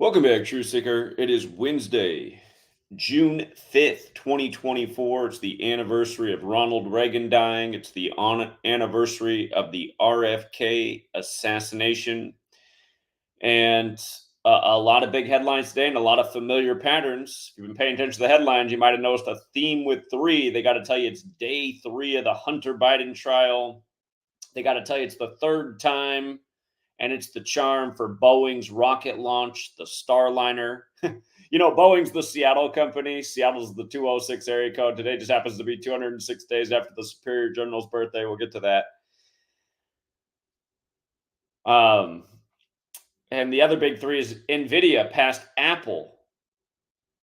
Welcome back, True Seeker. It is Wednesday, June 5th, 2024. It's the anniversary of Ronald Reagan dying. It's the anniversary of the RFK assassination. And a lot of big headlines today and a lot of familiar patterns. If you've been paying attention to the headlines, you might have noticed a theme with three. They got to tell you it's day three of the Hunter Biden trial. They got to tell you it's the third time, and it's the charm for Boeing's rocket launch, the Starliner. Boeing's the Seattle company. Seattle's the 206 area code. Today just happens to be 206 days after the Superior General's birthday. We'll get to that. And the other big three is Nvidia passed Appel.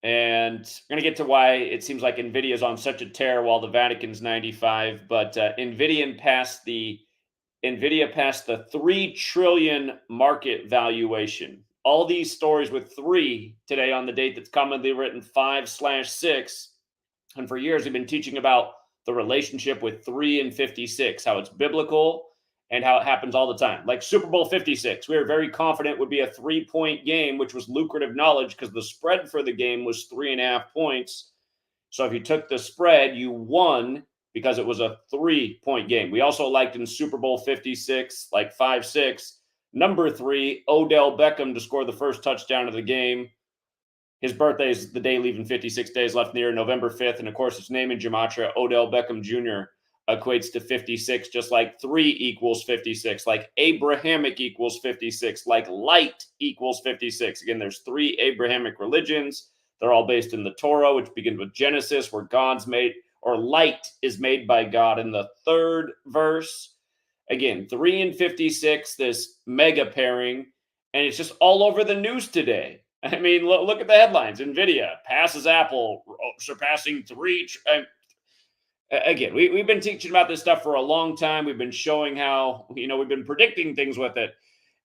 And we're going to get to why it seems like Nvidia is on such a tear while the Vatican's 95. But Nvidia passed the 3 trillion market valuation. All these stories with 3 today on the date that's commonly written 5/6. And for years, we've been teaching about the relationship with 3 and 56, how it's biblical and how it happens all the time. Like Super Bowl 56, we were very confident would be a 3-point game, which was lucrative knowledge because the spread for the game was 3.5 points. So if you took the spread, you won because it was a 3-point game. We also liked in Super Bowl 56, like 5-6, number 3, Odell Beckham to score the first touchdown of the game. His birthday is the day leaving 56 days left in the year, November 5th. And of course, his name in Gematria, Odell Beckham Jr., equates to 56, just like 3 equals 56, like Abrahamic equals 56, like light equals 56. Again, there's 3 Abrahamic religions. They're all based in the Torah, which begins with Genesis, where God's made, or light is made by God in the 3rd verse. Again, 3 and 56, this mega pairing, and it's just all over the news today. I mean, look at the headlines. Nvidia passes Apple, surpassing 3. Again, we've been teaching about this stuff for a long time. We've been showing how, we've been predicting things with it.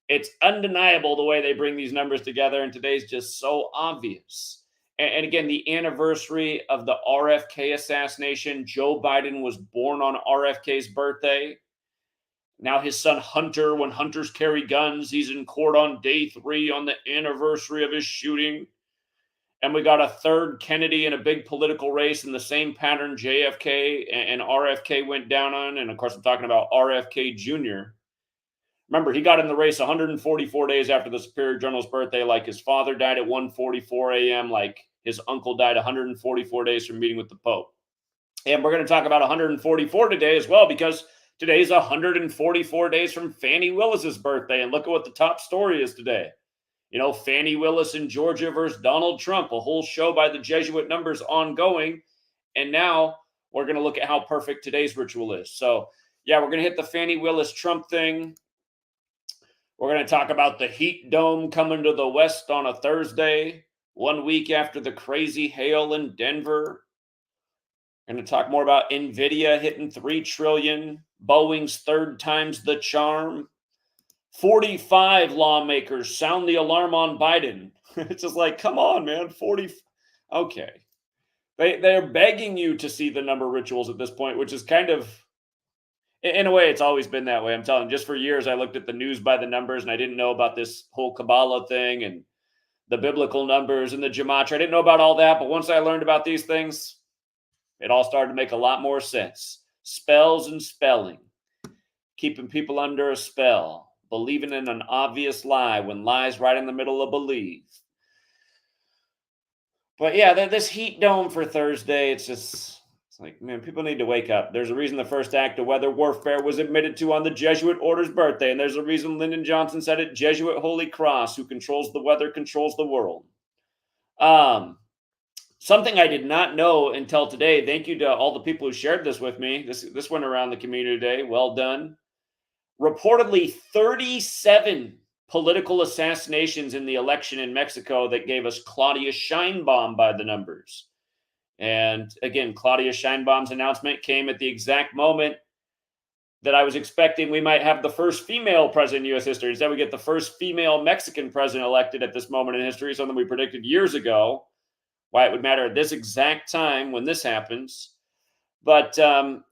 It's undeniable the way they bring these numbers together, and today's just so obvious. And again, the anniversary of the RFK assassination. Joe Biden was born on RFK's birthday. Now his son Hunter, when hunters carry guns, he's in court on day 3 on the anniversary of his shooting. And we got a third Kennedy in a big political race in the same pattern JFK and RFK went down on. And of course, I'm talking about RFK Jr. Remember, he got in the race 144 days after the Superior General's birthday, like his father died at 1:44 a.m., like his uncle died 144 days from meeting with the Pope. And we're going to talk about 144 today as well, because today's 144 days from Fannie Willis's birthday. And look at what the top story is today. Fannie Willis in Georgia versus Donald Trump, a whole show by the Jesuit numbers ongoing. And now we're going to look at how perfect today's ritual is. So, yeah, we're going to hit the Fannie Willis Trump thing. We're going to talk about the heat dome coming to the west on a Thursday, 1 week after the crazy hail in Denver. We're going to talk more about Nvidia hitting 3 trillion, Boeing's 3rd time's the charm. 45 lawmakers sound the alarm on Biden. It's just like, come on, man, 40. Okay. They're begging you to see the number rituals at this point, which is kind of, in a way, it's always been that way. I'm telling you, just for years, I looked at the news by the numbers, and I didn't know about this whole Kabbalah thing and the biblical numbers and the Gematria. I didn't know about all that, but once I learned about these things, it all started to make a lot more sense. Spells and spelling, keeping people under a spell. Believing in an obvious lie when lie's right in the middle of believe. But yeah, this heat dome for Thursday, it's like, man, people need to wake up. There's a reason the first act of weather warfare was admitted to on the Jesuit order's birthday. And there's a reason Lyndon Johnson said it, Jesuit Holy Cross, who controls the weather, controls the world. Something I did not know until today. Thank you to all the people who shared this with me. This went around the community today. Well done. Reportedly 37 political assassinations in the election in Mexico that gave us Claudia Sheinbaum by the numbers. And again, Claudia Sheinbaum's announcement came at the exact moment that I was expecting we might have the first female president in U.S. history. Instead, we get the first female Mexican president elected at this moment in history, something we predicted years ago. Why it would matter at this exact time when this happens. But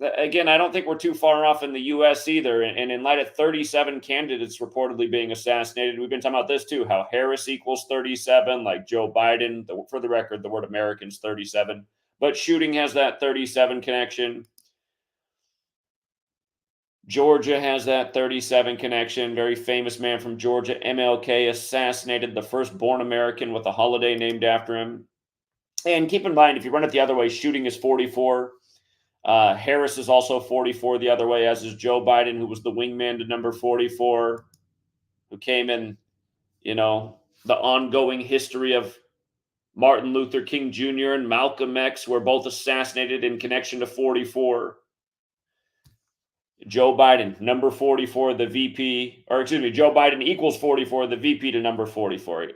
again, I don't think we're too far off in the U.S. either. And in light of 37 candidates reportedly being assassinated, we've been talking about this too, how Harris equals 37, like Joe Biden. For the record, the word American's 37. But shooting has that 37 connection. Georgia has that 37 connection. Very famous man from Georgia, MLK, assassinated the firstborn American with a holiday named after him. And keep in mind, if you run it the other way, shooting is 44. Harris is also 44 the other way, as is Joe Biden, who was the wingman to number 44, who came in, the ongoing history of Martin Luther King Jr. and Malcolm X were both assassinated in connection to 44. Joe Biden, number 44, the VP, or excuse me, Joe Biden equals 44, the VP to number 44.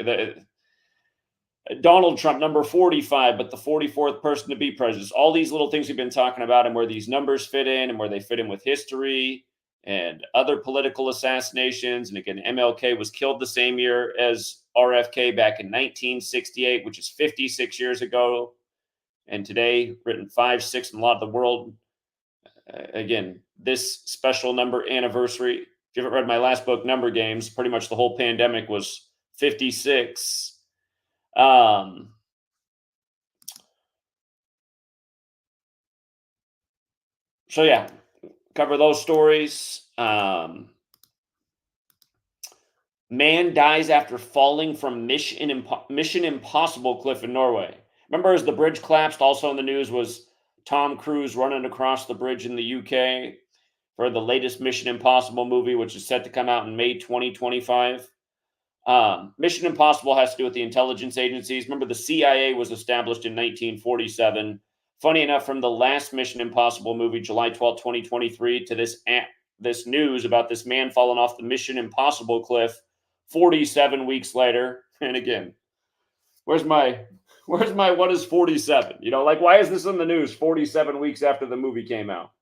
Donald Trump, number 45, but the 44th person to be president. All these little things we've been talking about and where these numbers fit in and where they fit in with history and other political assassinations. And again, MLK was killed the same year as RFK back in 1968, which is 56 years ago. And today, written 5-6 in a lot of the world. Again, this special number anniversary. If you haven't read my last book, Number Games, pretty much the whole pandemic was 56. So yeah, cover those stories. Man dies after falling from Mission Impossible cliff in Norway. Remember, as the bridge collapsed, also in the news was Tom Cruise running across the bridge in the UK for the latest Mission Impossible movie, which is set to come out in May 2025. Mission Impossible has to do with the intelligence agencies. Remember, the CIA was established in 1947. Funny enough, from the last Mission Impossible movie, July 12, 2023, to this news about this man falling off the Mission Impossible cliff 47 weeks later. And again, where's my what is 47? Why is this in the news 47 weeks after the movie came out?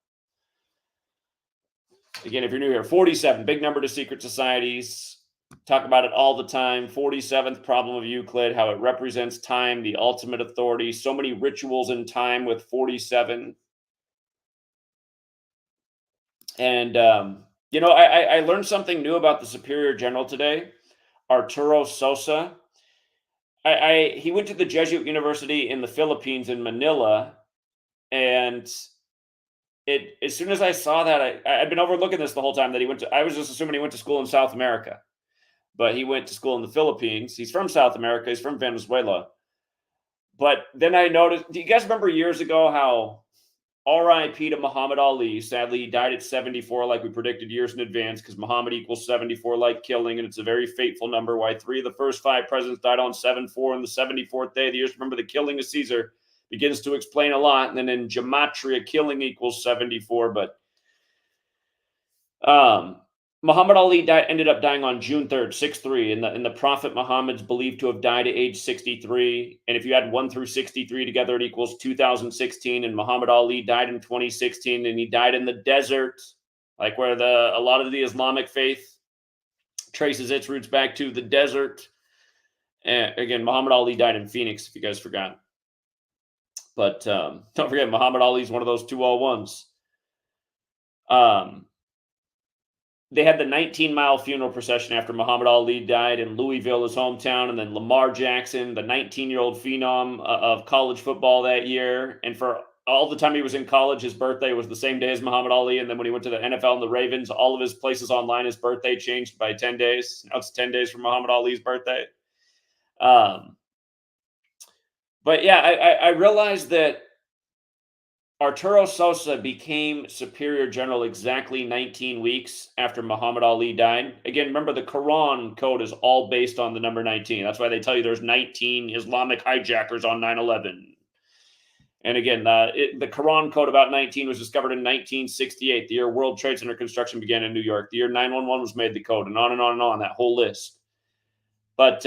Again, if you're new here, 47, big number to secret societies. Talk about it all the time. 47th problem of Euclid, how it represents time, the ultimate authority. So many rituals in time with 47. And, I learned something new about the Superior General today, Arturo Sosa. He went to the Jesuit University in the Philippines in Manila. And as soon as I saw that, I'd been overlooking this the whole time that I was just assuming he went to school in South America. But he went to school in the Philippines. He's from South America. He's from Venezuela. But then I noticed, do you guys remember years ago how RIP to Muhammad Ali? Sadly, he died at 74 like we predicted years in advance because Muhammad equals 74 like killing, and it's a very fateful number. Why 3 of the first 5 presidents died on 7-4 and the 74th day of the year. Remember, the killing of Caesar begins to explain a lot. And then in Gematria, killing equals 74. But Muhammad Ali ended up dying on June 3rd, 6'3", and the Prophet Muhammad's believed to have died at age 63. And if you add 1 through 63 together, it equals 2016. And Muhammad Ali died in 2016, and he died in the desert, like where a lot of the Islamic faith traces its roots back to the desert. And again, Muhammad Ali died in Phoenix, if you guys forgot. But don't forget, Muhammad Ali is one of those 201s. They had the 19-mile funeral procession after Muhammad Ali died in Louisville, his hometown, and then Lamar Jackson, the 19-year-old phenom of college football that year. And for all the time he was in college, his birthday was the same day as Muhammad Ali. And then when he went to the NFL and the Ravens, all of his places online, his birthday changed by 10 days. Now it's 10 days from Muhammad Ali's birthday. But yeah, I realized that Arturo Sosa became Superior General exactly 19 weeks after Muhammad Ali died. Again, remember, the Quran code is all based on the number 19. That's why they tell you there's 19 Islamic hijackers on 9/11. And again, the Quran code about 19 was discovered in 1968, the year World Trade Center construction began in New York. The year 9/11 was made the code, and on and on and on, that whole list. But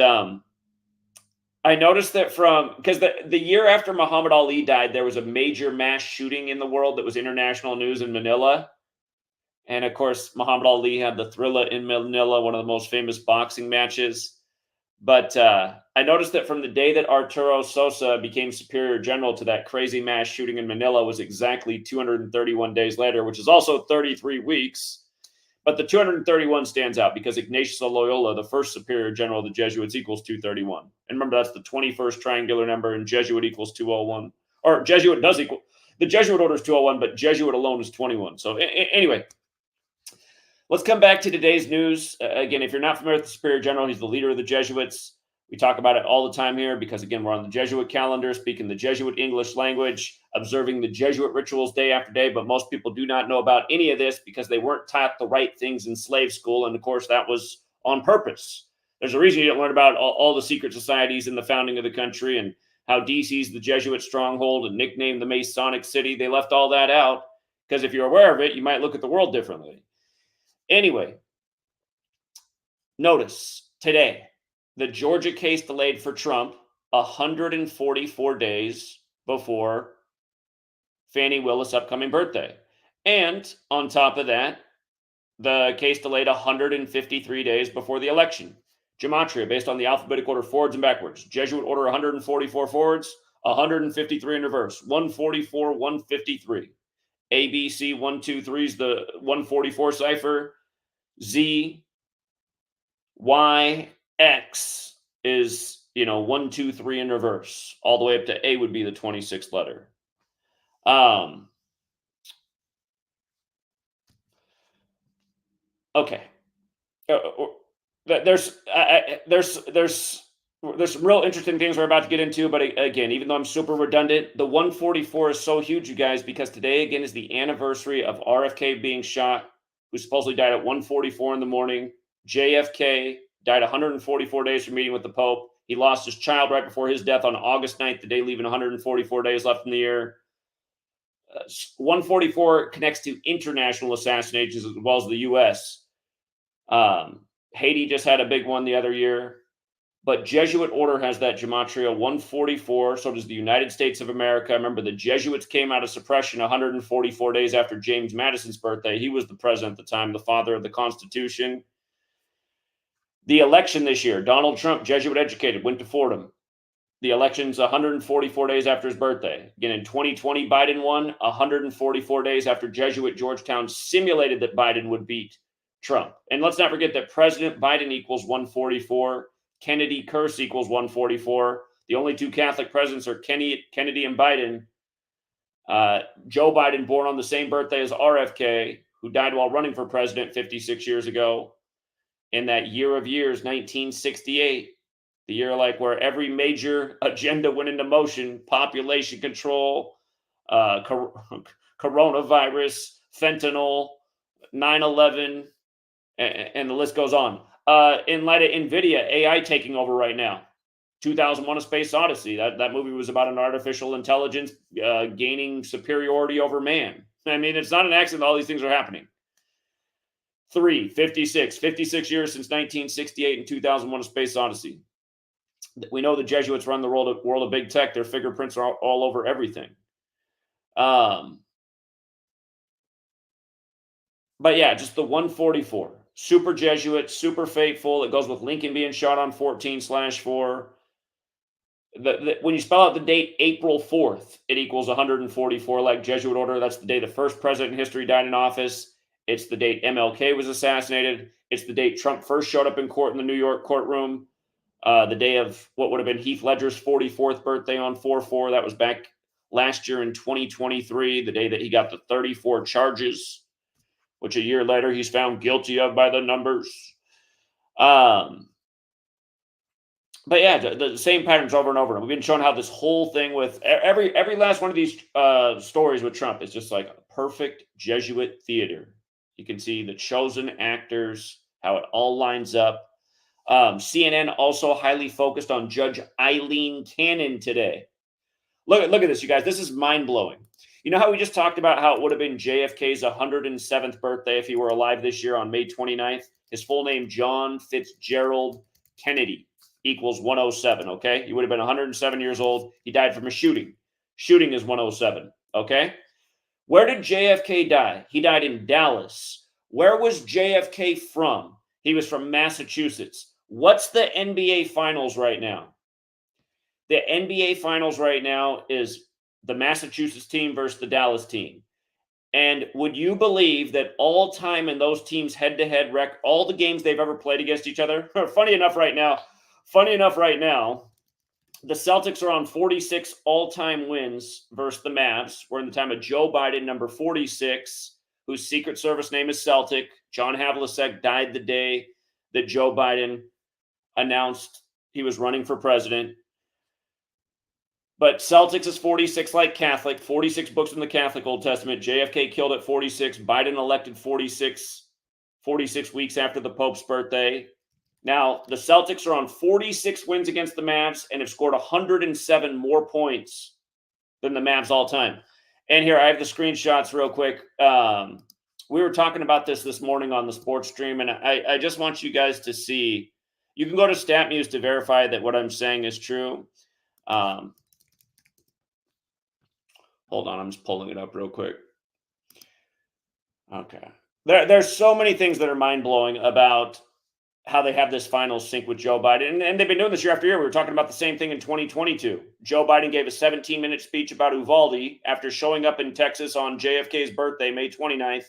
I noticed that because the year after Muhammad Ali died, there was a major mass shooting in the world that was international news in Manila. And of course, Muhammad Ali had the Thrilla in Manila, one of the most famous boxing matches. But I noticed that from the day that Arturo Sosa became superior general to that crazy mass shooting in Manila was exactly 231 days later, which is also 33 weeks. But the 231 stands out because Ignatius of Loyola, the first superior general of the Jesuits, equals 231. And remember, that's the 21st triangular number, and Jesuit equals 201. Or Jesuit does equal, the Jesuit order is 201, but Jesuit alone is 21. So anyway, let's come back to today's news. Again, if you're not familiar with the superior general, he's the leader of the Jesuits. We talk about it all the time here because, again, we're on the Jesuit calendar, speaking the Jesuit English language, observing the Jesuit rituals day after day. But most people do not know about any of this because they weren't taught the right things in slave school. And of course, that was on purpose. There's a reason you don't learn about all the secret societies in the founding of the country and how DC's the Jesuit stronghold and nicknamed the Masonic City. They left all that out because if you're aware of it, you might look at the world differently. Anyway, notice today, the Georgia case delayed for Trump 144 days before Fannie Willis' upcoming birthday. And on top of that, the case delayed 153 days before the election. Gematria, based on the alphabetic order forwards and backwards. Jesuit order 144 forwards, 153 in reverse. 144, 153. ABC 123 is the 144 cipher. Z, Y, X is, 1, 2, 3 in reverse. All the way up to A would be the 26th letter. Okay. There's some real interesting things we're about to get into, but again, even though I'm super redundant, the 144 is so huge, you guys, because today again is the anniversary of RFK being shot, who supposedly died at 1:44 in the morning. JFK died 144 days from meeting with the Pope. He lost his child right before his death on August 9th, the day leaving 144 days left in the year. 144 connects to international assassinations as well as the U.S. Haiti just had a big one the other year. But Jesuit order has that gematria 144. So does the United States of America. Remember, the Jesuits came out of suppression 144 days after James Madison's birthday. He was the president at the time, the father of the Constitution. The election this year, Donald Trump, Jesuit educated, went to Fordham. The election's 144 days after his birthday. Again, in 2020, Biden won 144 days after Jesuit Georgetown simulated that Biden would beat Trump. And let's not forget that President Biden equals 144. Kennedy curse equals 144. The only two Catholic presidents are Kennedy and Biden. Joe Biden, born on the same birthday as RFK, who died while running for president 56 years ago. In that year of years, 1968, the year where every major agenda went into motion: population control, coronavirus, fentanyl, 9/11, and the list goes on. In light of Nvidia, AI taking over right now. 2001: A Space Odyssey. That movie was about an artificial intelligence gaining superiority over man. I mean, it's not an accident all these things are happening. 56 years since 1968 and 2001: A Space Odyssey. We know the Jesuits run the world of big tech. Their fingerprints are all over everything. But yeah, just the 144. Super Jesuit, super faithful. It goes with Lincoln being shot on 14/4. When you spell out the date April 4th, it equals 144 like Jesuit order. That's the day the first president in history died in office. It's the date MLK was assassinated. It's the date Trump first showed up in court in the New York courtroom. The day of what would have been Heath Ledger's 44th birthday on 4/4. That was back last year in 2023, the day that he got the 34 charges, which a year later he's found guilty of by the numbers. But yeah, the same patterns over and over. We've been showing how this whole thing with every last one of these stories with Trump is just like a perfect Jesuit theater. You can see the chosen actors, how it all lines up. CNN also highly focused on Judge Eileen Cannon today. Look at this, you guys. This is mind-blowing. You know how we just talked about how it would have been JFK's 107th birthday if he were alive this year on May 29th? His full name, John Fitzgerald Kennedy, equals 107, okay? He would have been 107 years old. He died from a shooting. Shooting is 107, okay? Where did JFK die? He died in Dallas. Where was JFK from? He was from Massachusetts. What's the NBA Finals right now? The NBA Finals right now is the Massachusetts team versus the Dallas team. And would you believe that all time in those teams head-to-head all the games they've ever played against each other? funny enough right now, the Celtics are on 46 all-time wins versus the Mavs. We're in the time of Joe Biden, number 46, whose Secret Service name is Celtic. John Havlicek died the day that Joe Biden announced he was running for president. But Celtics is 46 like Catholic, 46 books in the Catholic Old Testament. JFK killed at 46. Biden elected 46 weeks after the Pope's birthday. Now, the Celtics are on 46 wins against the Mavs and have scored 107 more points than the Mavs all time. And here, I have the screenshots real quick. We were talking about this morning on the sports stream, and I just want you guys to see. You can go to StatMuse to verify that what I'm saying is true. Hold on, I'm just pulling it up real quick. Okay. There's so many things that are mind-blowing about how they have this final sync with Joe Biden. And they've been doing this year after year. We were talking about the same thing in 2022. Joe Biden gave a 17-minute speech about Uvalde after showing up in Texas on JFK's birthday, May 29th.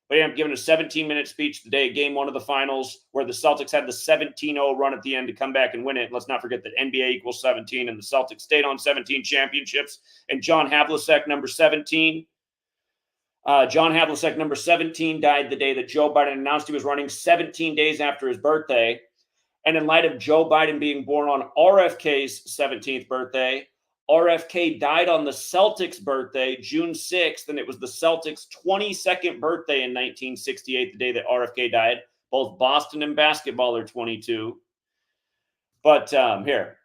But he ended up giving a 17-minute speech the day of game one of the finals, where the Celtics had the 17-0 run at the end to come back and win it. Let's not forget that NBA equals 17, and the Celtics stayed on 17 championships. And John Havlicek, number 17, died the day that Joe Biden announced he was running, 17 days after his birthday. And in light of Joe Biden being born on RFK's 17th birthday, RFK died on the Celtics' birthday, June 6th, and it was the Celtics' 22nd birthday in 1968, the day that RFK died. Both Boston and basketball are 22. But here.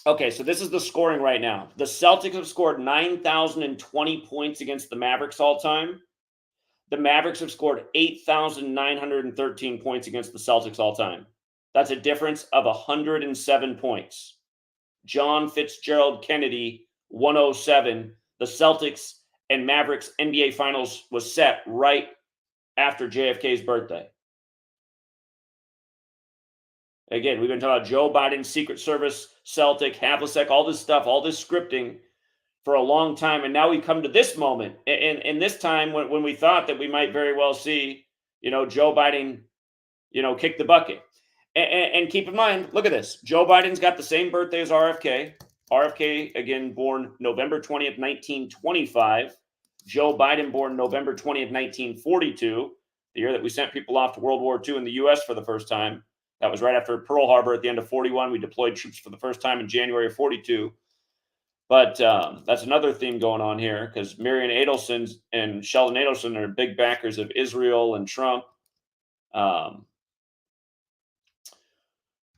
Okay, so this is the scoring right now. The Celtics have scored 9,020 points against the Mavericks all time. The Mavericks have scored 8,913 points against the Celtics all time. That's a difference of 107 points. John Fitzgerald Kennedy, 107. The Celtics and Mavericks NBA Finals was set right after JFK's birthday. Again, we've been talking about Joe Biden, Secret Service, Celtic, Havlicek, all this stuff, all this scripting for a long time. And now we come to this moment. And this time when we thought that we might very well see, Joe Biden, kick the bucket. And keep in mind, look at this. Joe Biden's got the same birthday as RFK. RFK, again, born November 20th, 1925. Joe Biden, born November 20th, 1942, the year that we sent people off to World War II in the U.S. for the first time. That was right after Pearl Harbor at the end of 41. We deployed troops for the first time in January of 42. But that's another theme going on here, because Marion Adelson and Sheldon Adelson are big backers of Israel and Trump.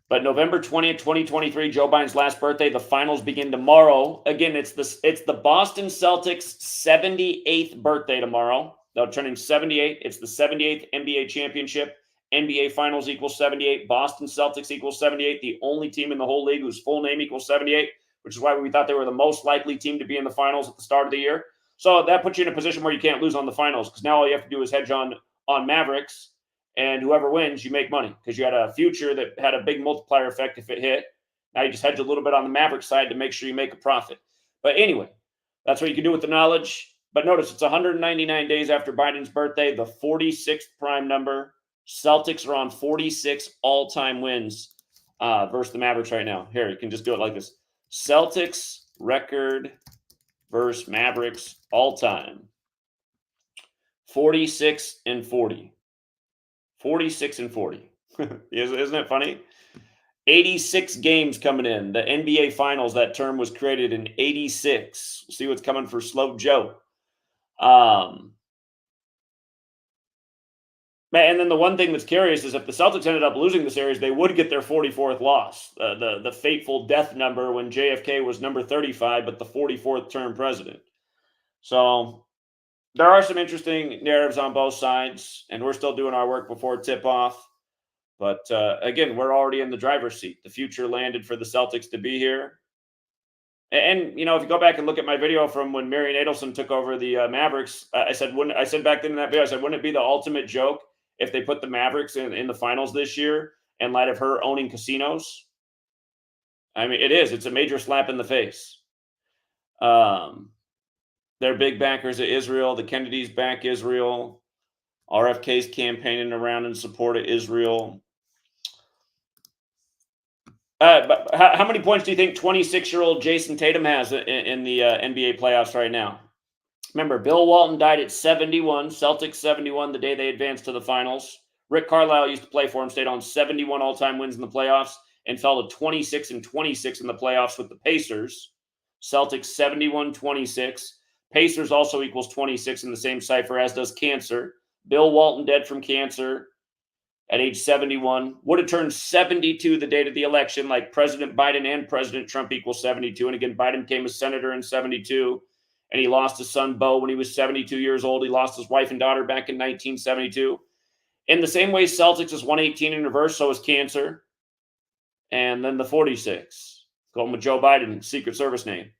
But November 20th, 2023, Joe Biden's last birthday. The finals begin tomorrow. Again, it's the Boston Celtics' 78th birthday tomorrow. They're turning 78. It's the 78th NBA championship. NBA Finals equals 78. Boston Celtics equals 78. The only team in the whole league whose full name equals 78, which is why we thought they were the most likely team to be in the finals at the start of the year. So that puts you in a position where you can't lose on the finals, because now all you have to do is hedge on Mavericks, and whoever wins, you make money, because you had a future that had a big multiplier effect if it hit. Now you just hedge a little bit on the Maverick side to make sure you make a profit. But anyway, that's what you can do with the knowledge. But notice it's 199 days after Biden's birthday, the 46th prime number. Celtics are on 46 all-time wins versus the Mavericks right now. Here, you can just do it like this. Celtics record versus Mavericks all-time. 46 and 40. 46 and 40. Isn't it funny? 86 games coming in. The NBA Finals, that term was created in 86. See what's coming for Slow Joe. And then the one thing that's curious is if the Celtics ended up losing the series, they would get their 44th loss, the fateful death number when JFK was number 35, but the 44th term president. So there are some interesting narratives on both sides, and we're still doing our work before tip-off. But again, we're already in the driver's seat. The future landed for the Celtics to be here. And if you go back and look at my video from when Marion Adelson took over the Mavericks, I said back then in that video, wouldn't it be the ultimate joke if they put the Mavericks in the finals this year in light of her owning casinos. I mean, it is. It's a major slap in the face. They're big backers of Israel. The Kennedys back Israel. RFK's campaigning around in support of Israel. But how many points do you think 26-year-old Jason Tatum has in the NBA playoffs right now? Remember, Bill Walton died at 71. Celtics 71 the day they advanced to the finals. Rick Carlisle used to play for him, stayed on 71 all-time wins in the playoffs, and fell to 26-26 in the playoffs with the Pacers. Celtics 71-26. Pacers also equals 26 in the same cipher, as does cancer. Bill Walton dead from cancer at age 71. Would have turned 72 the date of the election, like President Biden and President Trump equals 72. And again, Biden became a senator in 72. And he lost his son, Bo, when he was 72 years old. He lost his wife and daughter back in 1972. In the same way, Celtics is 118 in reverse, so is cancer. And then the 46, going with Joe Biden, Secret Service name.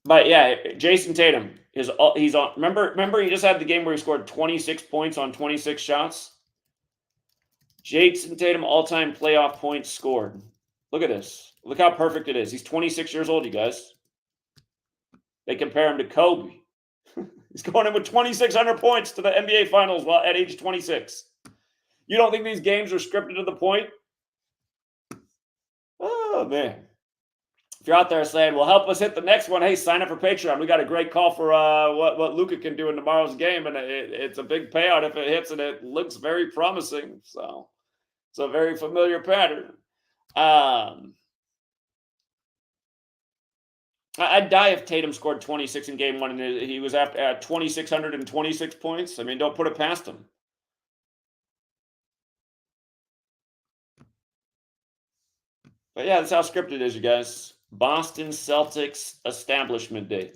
But yeah, Jason Tatum he's on. Remember, he just had the game where he scored 26 points on 26 shots. Jason Tatum all-time playoff points scored. Look at this. Look how perfect it is. He's 26 years old, you guys. They compare him to Kobe. He's going in with 2,600 points to the NBA Finals while at age 26. You don't think these games are scripted to the point? Oh, man. If you're out there saying, well, help us hit the next one, hey, sign up for Patreon. We got a great call for what Luka can do in tomorrow's game, and it's a big payout if it hits, and it looks very promising. So it's a very familiar pattern. I'd die if Tatum scored 26 in game one and he was at 2,626 points. I mean, don't put it past him. But yeah, that's how scripted it is, you guys. Boston Celtics Establishment Day.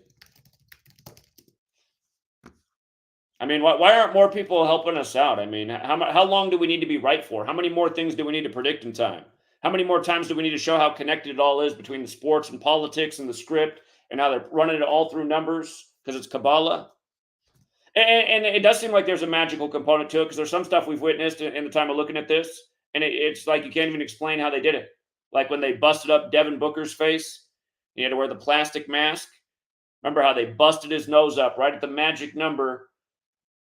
I mean, why aren't more people helping us out? I mean, how long do we need to be right for? How many more things do we need to predict in time? How many more times do we need to show how connected it all is between the sports and politics and the script and how they're running it all through numbers because it's Kabbalah? And it does seem like there's a magical component to it because there's some stuff we've witnessed in the time of looking at this, and it's like you can't even explain how they did it. Like when they busted up Devin Booker's face, he had to wear the plastic mask. Remember how they busted his nose up right at the magic number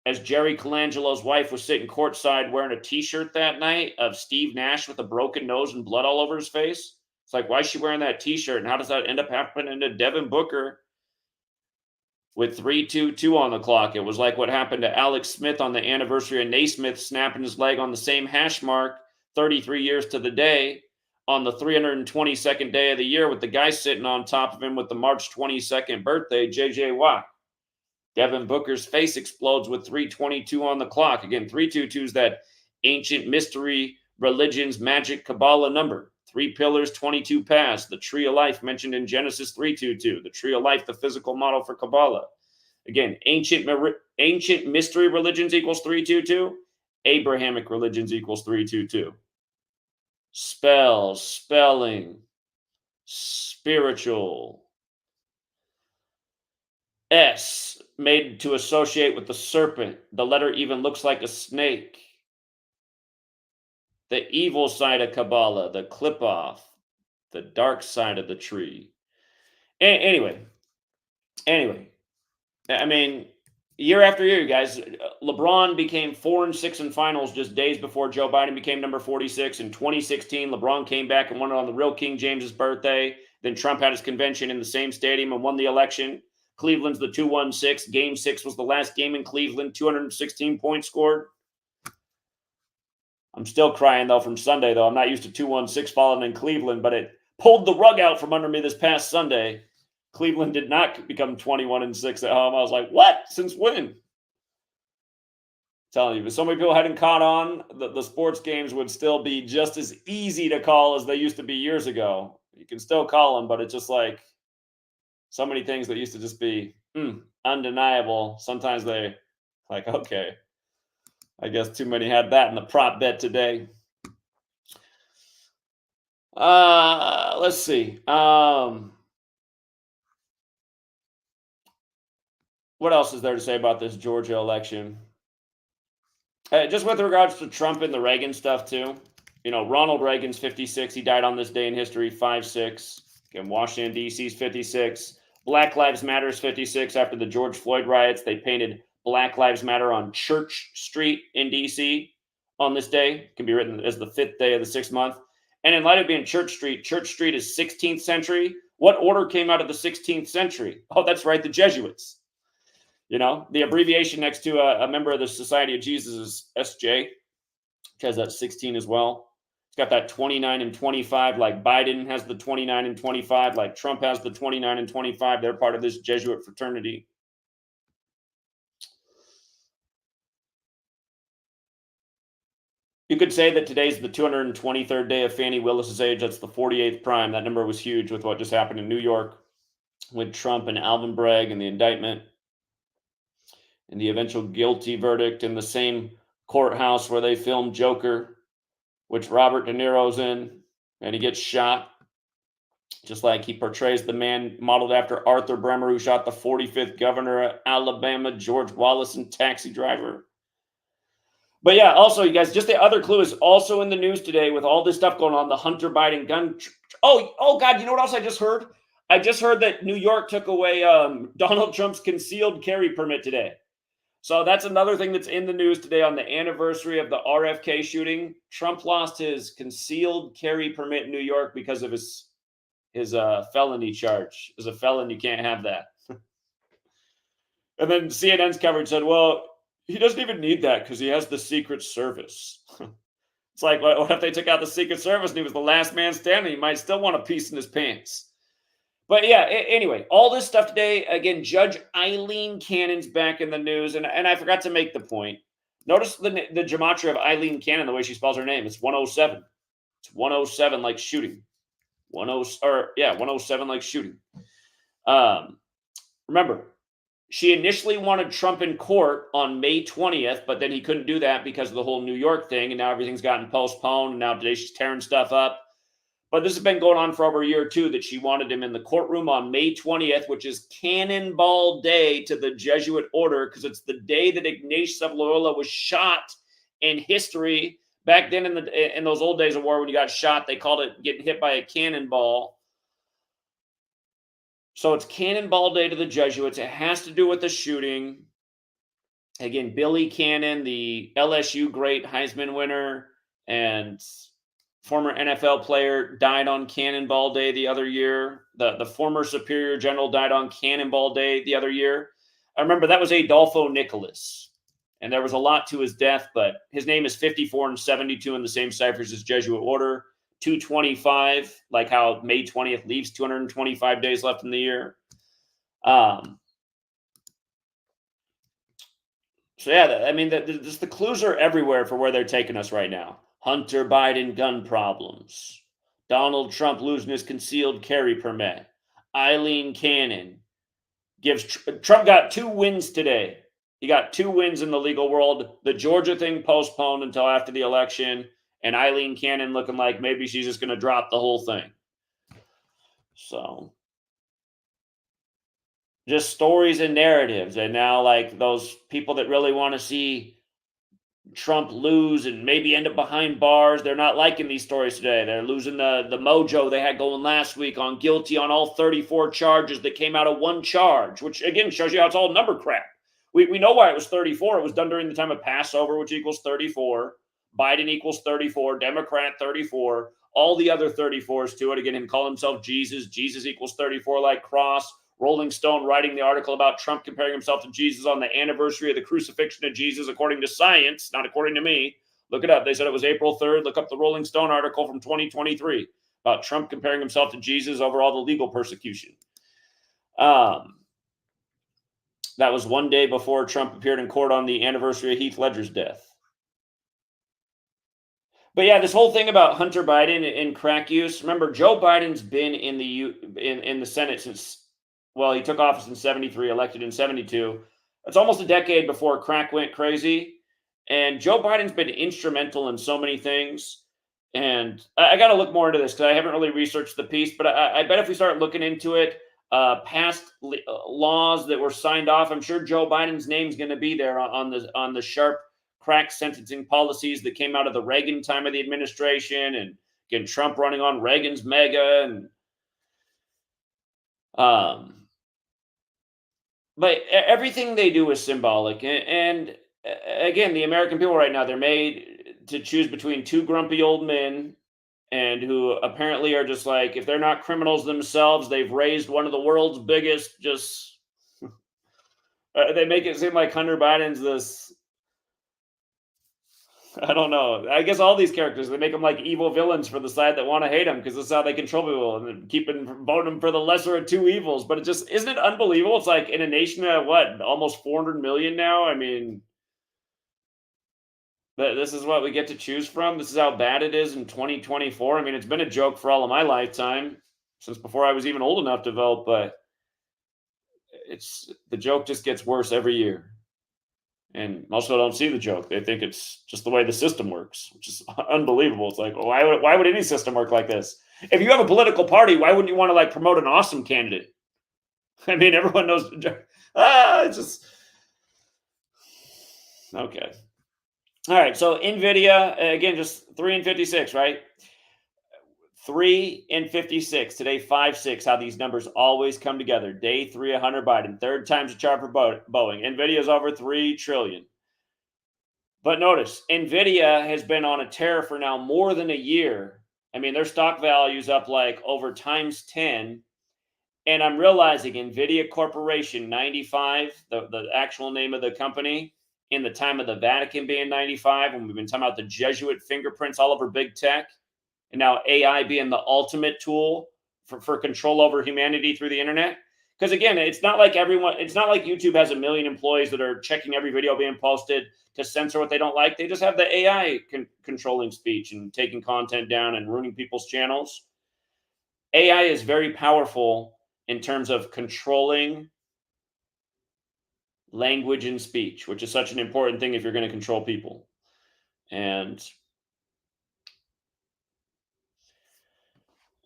as Jerry Colangelo's wife was sitting courtside wearing a T-shirt that night of Steve Nash with a broken nose and blood all over his face. It's like, why is she wearing that T-shirt? And how does that end up happening to Devin Booker with 3-2-2 on the clock? It was like what happened to Alex Smith on the anniversary of Naismith snapping his leg on the same hash mark 33 years to the day on the 322nd day of the year with the guy sitting on top of him with the March 22nd birthday, J.J. Watt. Devin Booker's face explodes with 3:22 on the clock. Again, 322 is that ancient mystery religion's magic Kabbalah number. 3 pillars, 22 paths. The tree of life mentioned in Genesis 3:22. The tree of life, the physical model for Kabbalah. Again, ancient mystery religions equals 322. Abrahamic religions equals 322. Spells, spelling, spiritual. S, made to associate with the serpent. The letter even looks like a snake. The evil side of Kabbalah, the clip off, the dark side of the tree. Anyway, I mean, year after year, you guys, LeBron became 4-6 in finals just days before Joe Biden became number 46. In 2016, LeBron came back and won it on the real King James's birthday. Then Trump had his convention in the same stadium and won the election. Cleveland's the 2-1-6. Game 6 was the last game in Cleveland. 216 points scored. I'm still crying, though, from Sunday, though. I'm not used to 2-1-6 falling in Cleveland, but it pulled the rug out from under me this past Sunday. Cleveland did not become 21-6 at home. I was like, what? Since when? I'm telling you, but so many people hadn't caught on that the sports games would still be just as easy to call as they used to be years ago. You can still call them, but it's just like so many things that used to just be undeniable. Sometimes they like, okay, I guess too many had that in the prop bet today. Let's see. What else is there to say about this Georgia election? Just with regards to Trump and the Reagan stuff too, Ronald Reagan's 56. He died on this day in history, 5/6. Again, Washington D.C.'s 56. Black Lives Matter's 56. After the George Floyd riots, they painted Black Lives Matter on Church Street in D.C. on this day. It can be written as the 5th day of the 6th month. And in light of being Church Street is 16th century. What order came out of the 16th century? Oh, that's right, the Jesuits. The abbreviation next to a member of the Society of Jesus is SJ, which has that 16 as well. It's got that 29 and 25, like Biden has the 29 and 25, like Trump has the 29 and 25. They're part of this Jesuit fraternity. You could say that today's the 223rd day of Fannie Willis's age. That's the 48th prime. That number was huge with what just happened in New York with Trump and Alvin Bragg and the indictment and the eventual guilty verdict in the same courthouse where they filmed Joker, which Robert De Niro's in, and he gets shot, just like he portrays the man modeled after Arthur Bremer, who shot the 45th governor of Alabama, George Wallace, and Taxi Driver. But yeah, also, you guys, just the other clue is also in the news today with all this stuff going on, the Hunter Biden gun. Oh, God, you know what else I just heard? I just heard that New York took away Donald Trump's concealed carry permit today. So that's another thing that's in the news today on the anniversary of the RFK shooting. Trump lost his concealed carry permit in New York because of his felony charge. As a felon, you can't have that. And then CNN's coverage said, well, he doesn't even need that because he has the Secret Service. It's like, what if they took out the Secret Service and he was the last man standing? He might still want a piece in his pants. But yeah, anyway, all this stuff today. Again, Judge Eileen Cannon's back in the news. And I forgot to make the point. Notice the gematria of Eileen Cannon, the way she spells her name. It's 107. It's 107 like shooting. 107 like shooting. Remember, she initially wanted Trump in court on May 20th, but then he couldn't do that because of the whole New York thing. And now everything's gotten postponed. And now today she's tearing stuff up. But this has been going on for over a year, too, that she wanted him in the courtroom on May 20th, which is Cannonball Day to the Jesuit order, because it's the day that Ignatius of Loyola was shot in history. Back then in those old days of war, when you got shot, they called it getting hit by a cannonball. So it's Cannonball Day to the Jesuits. It has to do with the shooting. Again, Billy Cannon, the LSU great Heisman winner and former NFL player, died on Cannonball Day the other year. The former Superior General died on Cannonball Day the other year. I remember that was Adolfo Nicholas. And there was a lot to his death, but his name is 54 and 72 in the same ciphers as Jesuit order. 225, like how May 20th leaves 225 days left in the year. So yeah, I mean, the clues are everywhere for where they're taking us right now. Hunter Biden gun problems. Donald Trump losing his concealed carry permit. Eileen Cannon gives Trump got 2 wins today. He got 2 wins in the legal world. The Georgia thing postponed until after the election, and Eileen Cannon looking like maybe she's just going to drop the whole thing. So just stories and narratives. And now, like, those people that really want to see Trump lose and maybe end up behind bars, they're not liking these stories today. They're losing the mojo they had going last week on guilty on all 34 charges that came out of 1 charge, which again shows you how it's all number crap. We know why it was 34. It was done during the time of Passover, which equals 34. Biden equals 34. Democrat 34. All the other 34s to it. Again, him calling himself Jesus. Jesus equals 34 like cross. Rolling Stone writing the article about Trump comparing himself to Jesus on the anniversary of the crucifixion of Jesus, according to science, not according to me. Look it up. They said it was April 3rd. Look up the Rolling Stone article from 2023 about Trump comparing himself to Jesus over all the legal persecution. That was 1 day before Trump appeared in court on the anniversary of Heath Ledger's death. But yeah, this whole thing about Hunter Biden and crack use. Remember, Joe Biden's been in the Senate since, well, he took office in 73, elected in 72. It's almost a decade before crack went crazy. And Joe Biden's been instrumental in so many things. And I got to look more into this because I haven't really researched the piece. But I bet if we start looking into it, past laws that were signed off, I'm sure Joe Biden's name's going to be there on the sharp crack sentencing policies that came out of the Reagan time of the administration, and again, Trump running on Reagan's mega, and but everything they do is symbolic. And again, the American people right now, they're made to choose between two grumpy old men, and who apparently are just like, if they're not criminals themselves, they've raised one of the world's biggest, just they make it seem like Hunter Biden's this, I don't know. I guess all these characters, they make them like evil villains for the side that want to hate them, because this is how they control people, and then voting them for the lesser of two evils. But it just, isn't it unbelievable? It's like, in a nation of what, almost 400 million now? I mean, this is what we get to choose from. This is how bad it is in 2024. I mean, it's been a joke for all of my lifetime, since before I was even old enough to vote, but the joke just gets worse every year. And most people don't see the joke. They think it's just the way the system works, which is unbelievable. It's like, why would any system work like this? If you have a political party, why wouldn't you want to like promote an awesome candidate? I mean, everyone knows. It's just okay. All right. So Nvidia, again, just 3 and 56, right? 3 and 56. Today, 5-6. How these numbers always come together. Day 3, Hunter Biden. Third time's a charm for Boeing. Nvidia is over $3 trillion. But notice, Nvidia has been on a tear for now more than a year. I mean, their stock value is up like over times 10. And I'm realizing Nvidia Corporation 95, the actual name of the company, in the time of the Vatican being 95, and we've been talking about the Jesuit fingerprints all over big tech, and now AI being the ultimate tool for control over humanity through the internet. Because again, it's not like YouTube has a million employees that are checking every video being posted to censor what they don't like. They just have the AI controlling speech and taking content down and ruining people's channels. AI is very powerful in terms of controlling language and speech, which is such an important thing if you're going to control people. And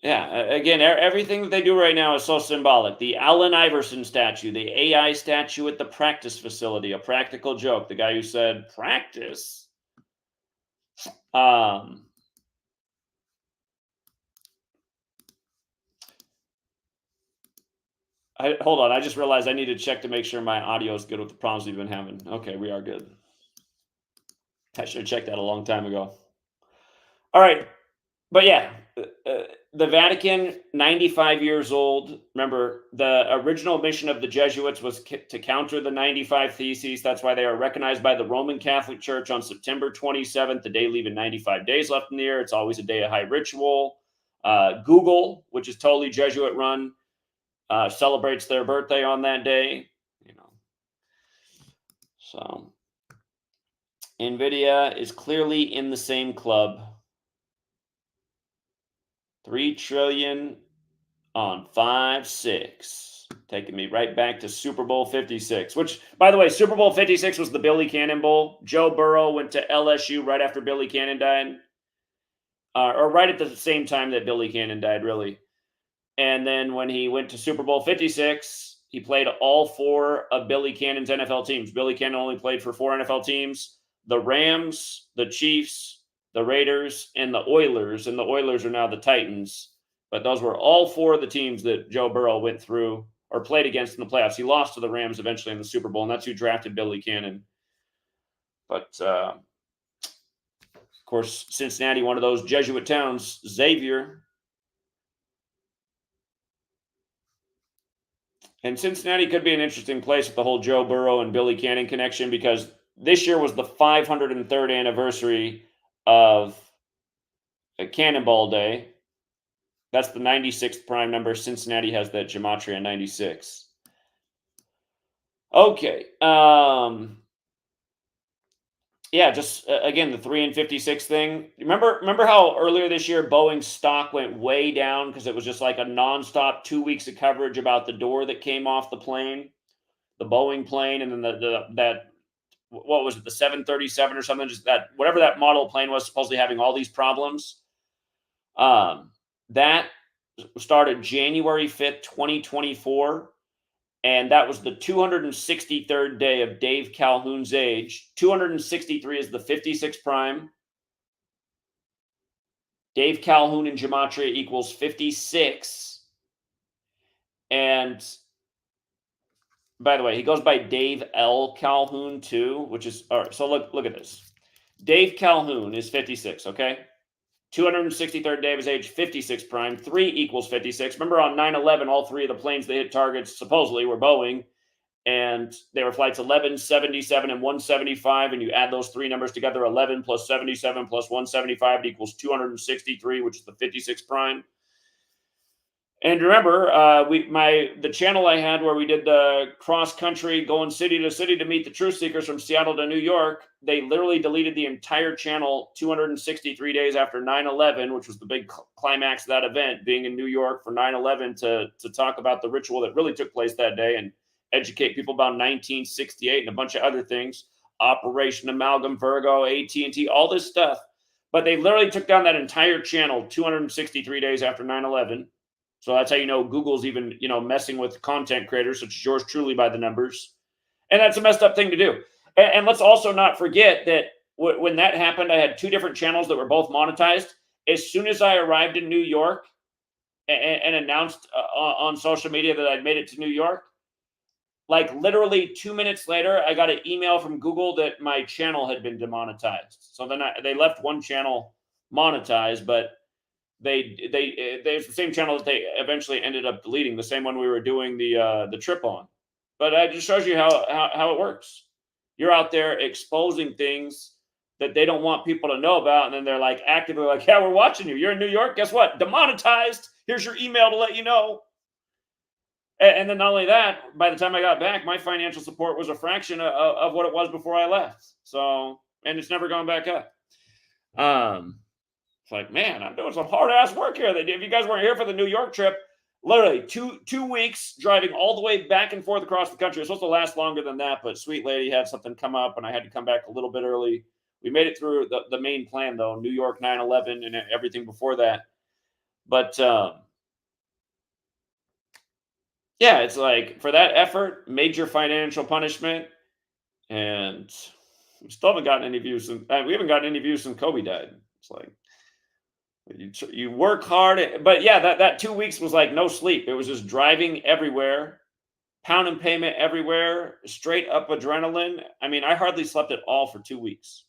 yeah, again, everything that they do right now is so symbolic. The Allen Iverson statue, the AI statue at the practice facility, a practical joke. The guy who said practice. Hold on, I just realized I need to check to make sure my audio is good with the problems we've been having. Okay, we are good. I should have checked that a long time ago. All right, but yeah, the Vatican, 95 years old. Remember, the original mission of the Jesuits was to counter the 95 Theses. That's why they are recognized by the Roman Catholic Church on September 27th, the day leaving 95 days left in the year. It's always a day of high ritual. Google, which is totally Jesuit run, celebrates their birthday on that day. So Nvidia is clearly in the same club. 3 trillion on 5-6, taking me right back to Super Bowl 56, which, by the way, Super Bowl 56 was the Billy Cannon Bowl. Joe Burrow went to LSU right after Billy Cannon died, or right at the same time that Billy Cannon died, really. And then when he went to Super Bowl 56, he played all 4 of Billy Cannon's NFL teams. Billy Cannon only played for 4 NFL teams: the Rams, the Chiefs, the Raiders, and the Oilers. And the Oilers are now the Titans. But those were all 4 of the teams that Joe Burrow went through or played against in the playoffs. He lost to the Rams eventually in the Super Bowl, and that's who drafted Billy Cannon. But, of course, Cincinnati, one of those Jesuit towns, Xavier. And Cincinnati could be an interesting place with the whole Joe Burrow and Billy Cannon connection, because this year was the 503rd anniversary of Cannonball Day. That's the 96th prime number. Cincinnati has that gematria 96. Okay. Yeah, just again, the 3 and 56 thing. Remember how earlier this year Boeing's stock went way down because it was just like a nonstop 2 weeks of coverage about the door that came off the plane, the Boeing plane, and then that what was it, the 737 or something, just that whatever that model plane was, supposedly having all these problems. That started January 5th, 2024. And that was the 263rd day of Dave Calhoun's age. 263 is the 56 prime. Dave Calhoun in Gematria equals 56. And by the way, he goes by Dave L. Calhoun too, which is all right. So look at this. Dave Calhoun is 56, okay? 263rd day of his age, 56 prime. 3 equals 56. Remember on 9/11, all three of the planes that hit targets supposedly were Boeing, and they were flights 11, 77, and 175. And you add those three numbers together, 11 plus 77 plus 175 equals 263, which is the 56 prime. And remember, the channel I had where we did the cross country going city to city to meet the truth seekers from Seattle to New York, they literally deleted the entire channel 263 days after 9/11, which was the big climax of that event, being in New York for 9/11 to talk about the ritual that really took place that day and educate people about 1968 and a bunch of other things, Operation Amalgam Virgo, AT&T, all this stuff. But they literally took down that entire channel 263 days after 9/11. So that's how you know Google's even, messing with content creators such as yours truly by the numbers. And that's a messed up thing to do. And let's also not forget that when that happened, I had two different channels that were both monetized. As soon as I arrived in New York and announced on social media that I'd made it to New York, like literally 2 minutes later, I got an email from Google that my channel had been demonetized. So then they left one channel monetized, but there's the same channel that they eventually ended up deleting, the same one we were doing the trip on. But it just shows you how it works. You're out there exposing things that they don't want people to know about, and then they're like actively like, yeah, we're watching you. You're in New York. Guess what? Demonetized. Here's your email to let you know. And then not only that, by the time I got back, my financial support was a fraction of what it was before I left. So, and it's never gone back up. It's like, man, I'm doing some hard ass work here. If you guys weren't here for the New York trip, literally two weeks driving all the way back and forth across the country. It was supposed to last longer than that, but sweet lady had something come up and I had to come back a little bit early. We made it through the main plan though, New York 9/11 and everything before that. But yeah, it's like for that effort, major financial punishment, and we still haven't gotten any views. We haven't gotten any views since Kobe died. It's like you work hard, but yeah, that 2 weeks was like no sleep. It was just driving everywhere, pound and payment everywhere, straight up adrenaline. I mean, I hardly slept at all for 2 weeks.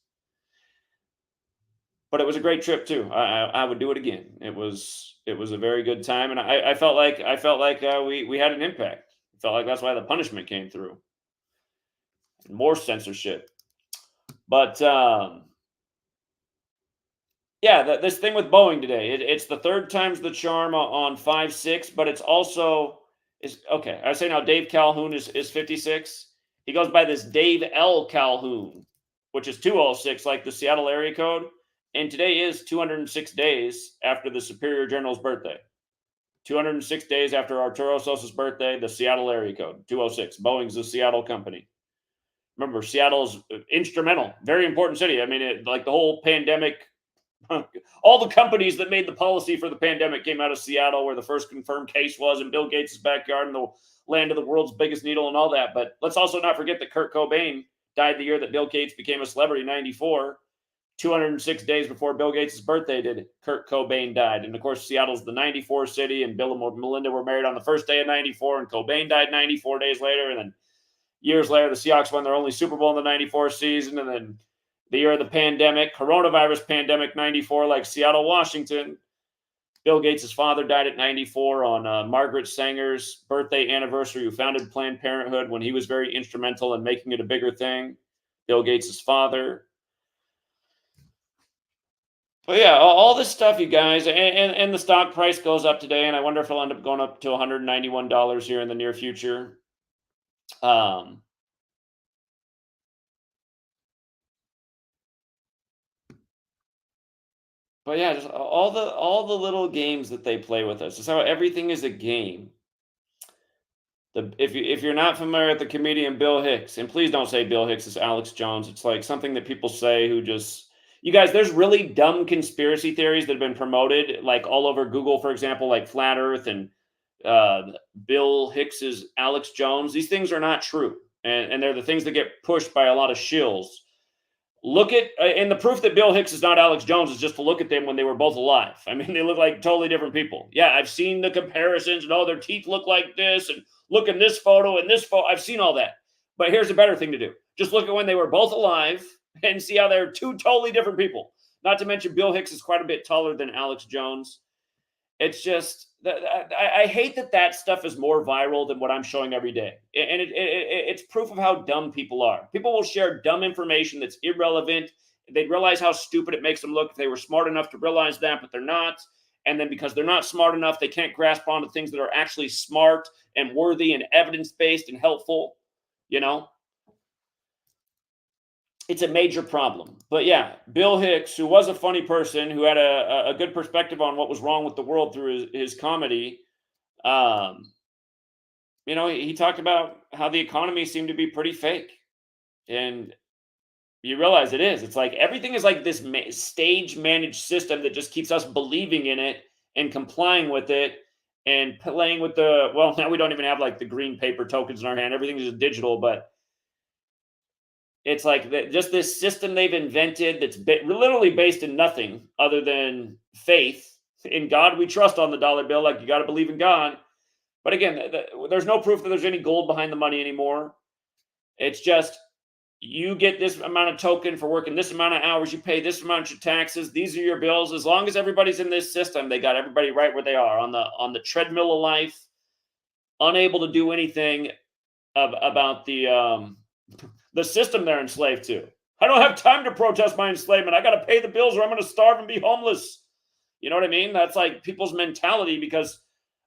But it was a great trip too. I would do it again. It was a very good time, and I felt like we had an impact. I felt like that's why the punishment came through. More censorship, but yeah, this thing with Boeing today. It's the third time's the charm on 5/6, but it's also is okay. I say now Dave Calhoun is 56. He goes by this Dave L. Calhoun, which is 206, like the Seattle area code. And today is 206 days after the Superior General's birthday. 206 days after Arturo Sosa's birthday, the Seattle area code, 206. Boeing's the Seattle company. Remember, Seattle's instrumental, very important city. I mean, like the whole pandemic, all the companies that made the policy for the pandemic came out of Seattle, where the first confirmed case was in Bill Gates' backyard and the land of the world's biggest needle and all that. But let's also not forget that Kurt Cobain died the year that Bill Gates became a celebrity, 94. 206 days before Bill Gates' birthday did Kurt Cobain died. And of course, Seattle's the 94 city, and Bill and Melinda were married on the first day of 94, and Cobain died 94 days later. And then years later, the Seahawks won their only Super Bowl in the 94 season. And then the year of the pandemic, coronavirus pandemic, 94, like Seattle, Washington. Bill Gates' father died at 94 on Margaret Sanger's birthday anniversary, who founded Planned Parenthood when he was very instrumental in making it a bigger thing. Bill Gates' father. But yeah, all this stuff, you guys, and the stock price goes up today, and I wonder if it'll end up going up to $191 here in the near future. But yeah, just all the little games that they play with us. Just how everything is a game. If you're not familiar with the comedian Bill Hicks, and please don't say Bill Hicks is Alex Jones. It's like something that people say who just. You guys, there's really dumb conspiracy theories that have been promoted, like all over Google, for example, like flat Earth and Bill Hicks's Alex Jones. These things are not true, and they're the things that get pushed by a lot of shills. Look at and the proof that Bill Hicks is not Alex Jones is just to look at them when they were both alive. I mean, they look like totally different people. Yeah, I've seen the comparisons and their teeth look like this, and look in this photo and this photo. I've seen all that. But here's a better thing to do. Just look at when they were both alive and see how they're two totally different people. Not to mention Bill Hicks is quite a bit taller than Alex Jones. It's just I hate that stuff is more viral than what I'm showing every day. And it's proof of how dumb people are. People will share dumb information that's irrelevant. They realize how stupid it makes them look if they were smart enough to realize that, but they're not. And then because they're not smart enough, they can't grasp onto things that are actually smart and worthy and evidence-based and helpful. It's a major problem. But yeah, Bill Hicks, who was a funny person, who had a good perspective on what was wrong with the world through his comedy, he talked about how the economy seemed to be pretty fake. And you realize it is. It's like everything is like this stage managed system that just keeps us believing in it and complying with it and playing with now we don't even have like the green paper tokens in our hand. Everything is digital, but it's like just this system they've invented that's literally based in nothing other than faith in God. We trust on the dollar bill. Like, you got to believe in God. But again, there's no proof that there's any gold behind the money anymore. It's just you get this amount of token for working this amount of hours. You pay this amount of taxes. These are your bills. As long as everybody's in this system, they got everybody right where they are on the treadmill of life, unable to do anything about the system they're enslaved to. I don't have time to protest my enslavement. I got to pay the bills or I'm going to starve and be homeless. You know what I mean? That's like people's mentality because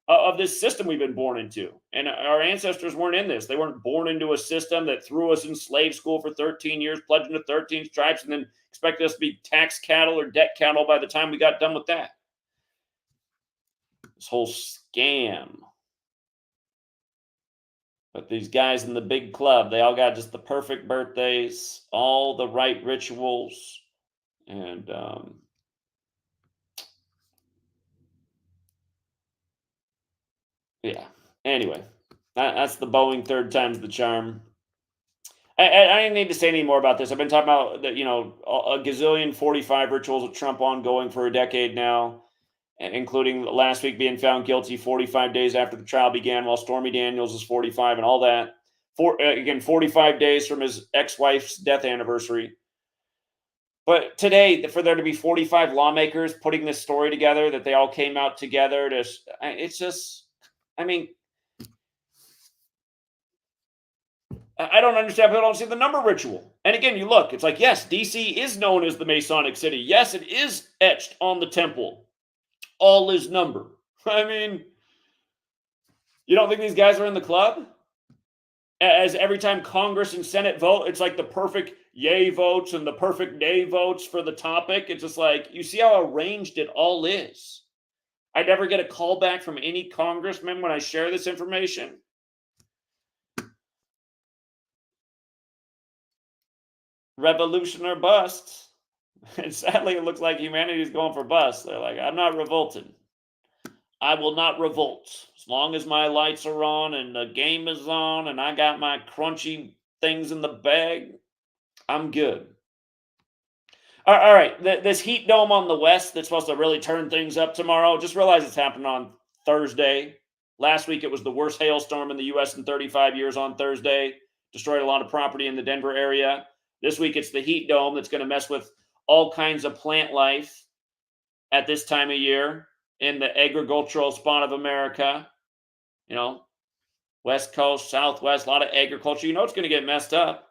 of this system we've been born into. And our ancestors weren't in this. They weren't born into a system that threw us in slave school for 13 years, pledging to 13 stripes, and then expected us to be tax cattle or debt cattle by the time we got done with that. This whole scam. But these guys in the big club, they all got just the perfect birthdays, all the right rituals, and yeah. Anyway, that's the Boeing third time's the charm. I didn't need to say any more about this. I've been talking about a gazillion 45 rituals with Trump ongoing for a decade now, including last week being found guilty 45 days after the trial began, while Stormy Daniels is 45 and all that. 45 days from his ex-wife's death anniversary. But today, for there to be 45 lawmakers putting this story together, that they all came out together it's just, I mean, I don't understand. People don't see the number ritual. And again, you look, it's like, yes, DC is known as the Masonic City. Yes, it is etched on the temple. All is number. I mean, you don't think these guys are in the club? As every time Congress and Senate vote, it's like the perfect yay votes and the perfect nay votes for the topic. It's just like, you see how arranged it all is. I never get a call back from any congressman when I share this information. Revolution or bust. And sadly, it looks like humanity is going for bust. They're like, I'm not revolting. I will not revolt. As long as my lights are on and the game is on and I got my crunchy things in the bag, I'm good. All right, this heat dome on the west that's supposed to really turn things up tomorrow, just realize it's happening on Thursday. Last week, it was the worst hailstorm in the U.S. in 35 years on Thursday. Destroyed a lot of property in the Denver area. This week, it's the heat dome that's going to mess with all kinds of plant life at this time of year in the agricultural spot of America. West Coast, Southwest, a lot of agriculture. It's going to get messed up.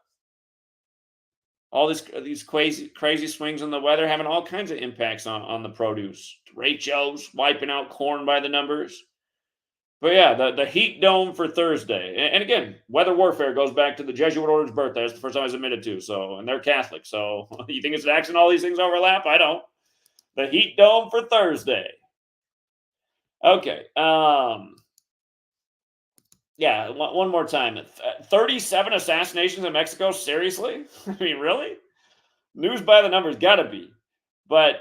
All these crazy swings in the weather having all kinds of impacts on the produce. Rachos wiping out corn by the numbers. But yeah, the heat dome for Thursday. And again, weather warfare goes back to the Jesuit order's birthday. That's the first time I was admitted to. And they're Catholic. So you think it's an accident all these things overlap? I don't. The heat dome for Thursday. Okay. Yeah, one more time. 37 assassinations in Mexico? Seriously? I mean, really? News by the numbers, gotta be. But